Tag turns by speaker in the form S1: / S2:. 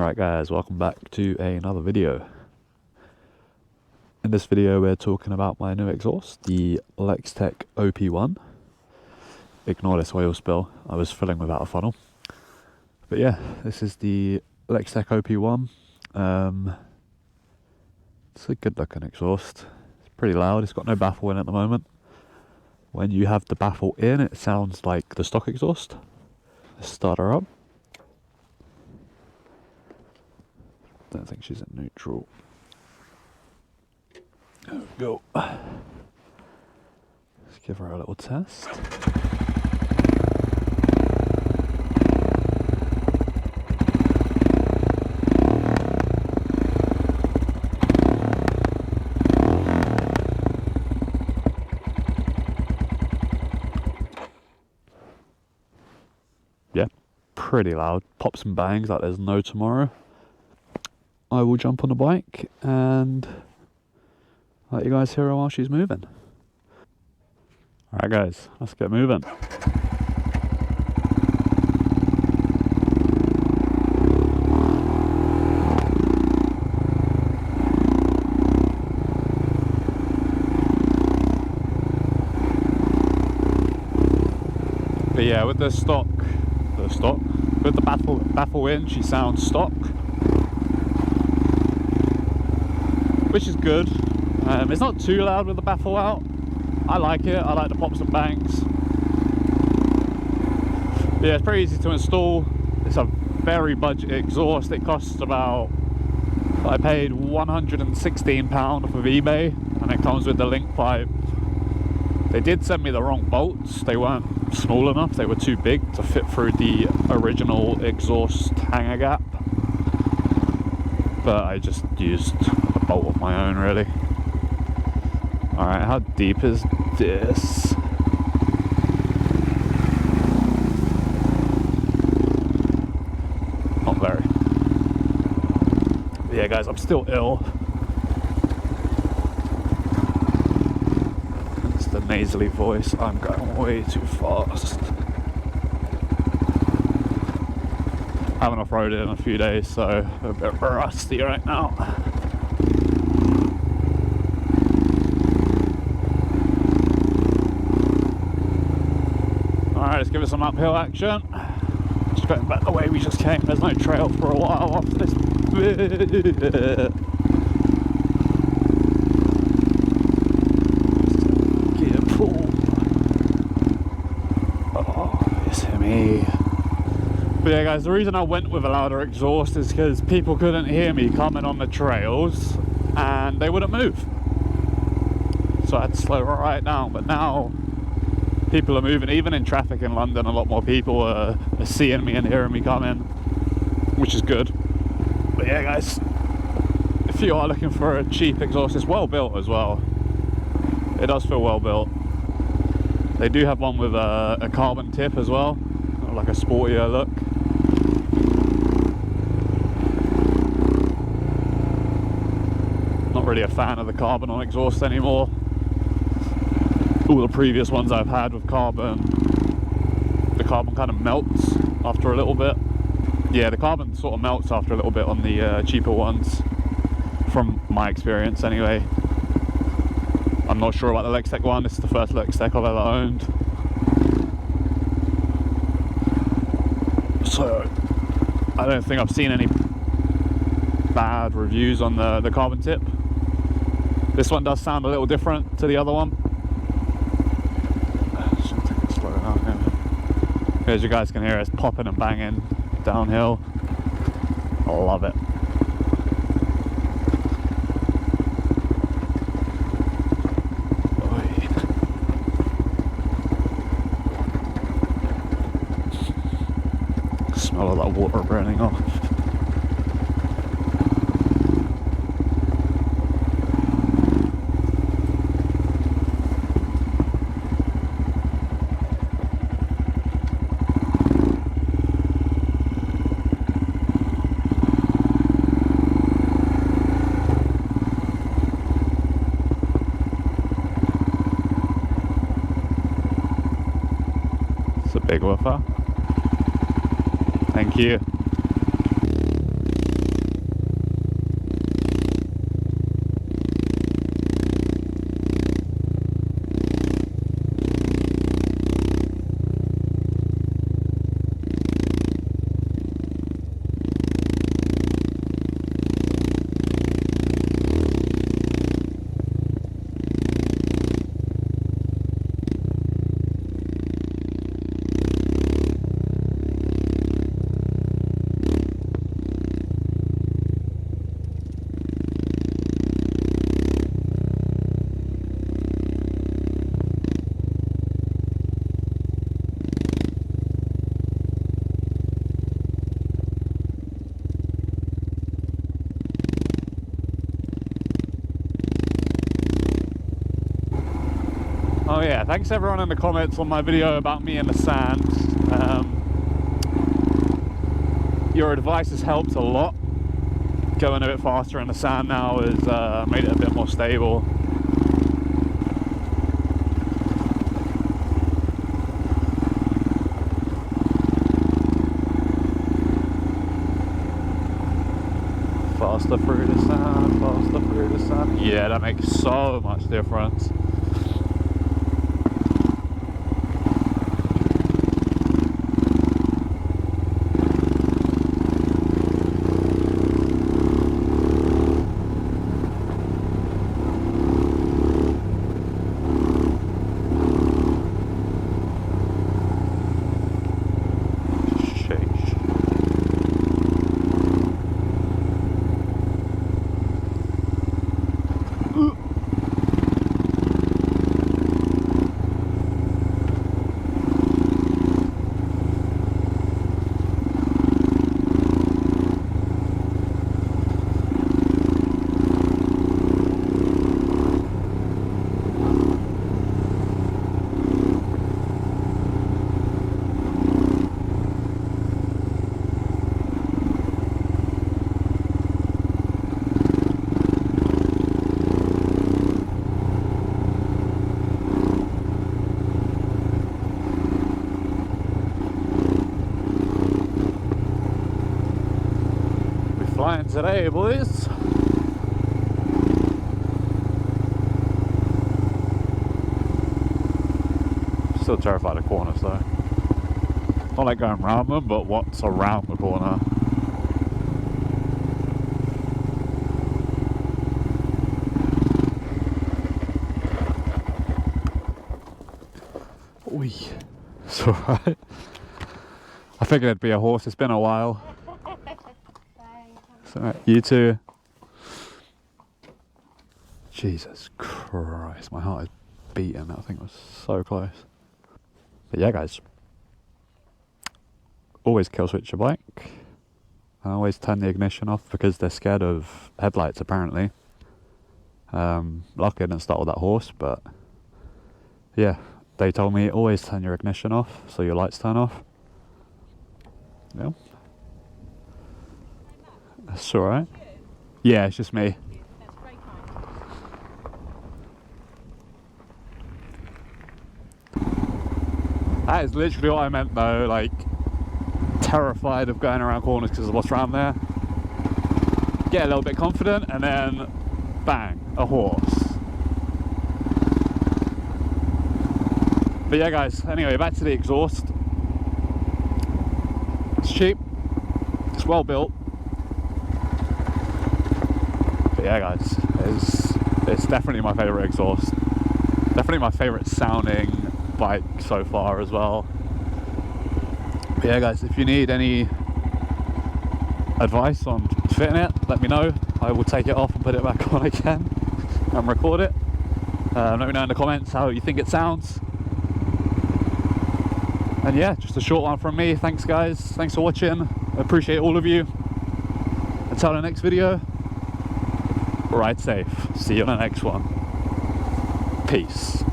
S1: Alright guys, welcome back to another video. In this video we're talking about my new exhaust, the Lextek OP-1. Ignore this oil spill, I was filling without a funnel. But yeah, this is the Lextek OP-1. It's a good looking exhaust. It's pretty loud, it's got no baffle in at the moment. When you have the baffle in, it sounds like the stock exhaust. Let's start her up. Don't think she's in neutral. There we go. Let's give her a little test. Yeah, pretty loud. Pops and bangs like there's no tomorrow. I will jump on the bike and let you guys hear her while she's moving. Alright guys, let's get moving. But yeah, with the stock, with the baffle in, she sounds stock. Which is good. It's not too loud with the baffle out. I like it. I like the pops and bangs. But yeah, it's pretty easy to install. It's a very budget exhaust. It costs about, I paid £116 off of eBay, and it comes with the link pipe. They did send me the wrong bolts. They weren't small enough. They were too big to fit through the original exhaust hanger gap. But I just used bolt of my own, really. Alright, how deep is this? Not very. But yeah guys, I'm still ill. It's the nasally voice. I'm going way too fast. I haven't off-roaded in a few days, so a bit rusty right now. Alright, let's give it some uphill action. Just going back the way we just came. There's no trail for a while after this bit. Gear pull. Oh, it's me. But yeah guys, the reason I went with a louder exhaust is because people couldn't hear me coming on the trails and they wouldn't move. So I had to slow right down, but now people are moving. Even in traffic in London, a lot more people are seeing me and hearing me coming, which is good. But yeah guys, if you are looking for a cheap exhaust, it's well built as well. It does feel well built. They do have one with a carbon tip as well, like a sportier look. Not really a fan of the carbon on exhaust anymore. All the previous ones I've had with carbon, the carbon kind of melts after a little bit. Yeah, the carbon sort of melts after a little bit on the cheaper ones, from my experience anyway. I'm not sure about the Lextek one. This is the first Lextek I've ever owned. So I don't think I've seen any bad reviews on the carbon tip. This one does sound a little different to the other one. Should take it slow down here. As you guys can hear, it's popping and banging downhill. I love it. Smell all that water burning off. It's a big woofer. Thank you. Oh yeah, thanks everyone in the comments on my video about me in the sand. Your advice has helped a lot. Going a bit faster in the sand now has made it a bit more stable. Faster through the sand, faster through the sand. Yeah, that makes so much difference. Flying today, boys. Still terrified of corners though. Not like going round them, but what's around the corner. Oi. It's alright. I figured it'd be a horse, it's been a while. So, you too. Jesus Christ, my heart is beating. That thing was so close. But yeah, guys, always kill switch your bike. I always turn the ignition off because they're scared of headlights apparently. Luckily I didn't start with that horse, but yeah, they told me always turn your ignition off so your lights turn off. Yeah. That's alright. Yeah, it's just me.
S2: That's very kind.
S1: That is literally what I meant though, like terrified of going around corners because of what's around there. Get a little bit confident and then bang, a horse. But yeah guys, anyway, back to the exhaust. It's cheap, it's well built. But yeah guys, it's definitely my favourite exhaust. Definitely my favourite sounding bike so far as well. But yeah guys, if you need any advice on fitting it, let me know. I will take it off and put it back on again and record it. Let me know in the comments how you think it sounds. And yeah, just a short one from me. Thanks guys, thanks for watching. I appreciate all of you. Until the next video, ride safe. See you on the next one. Peace.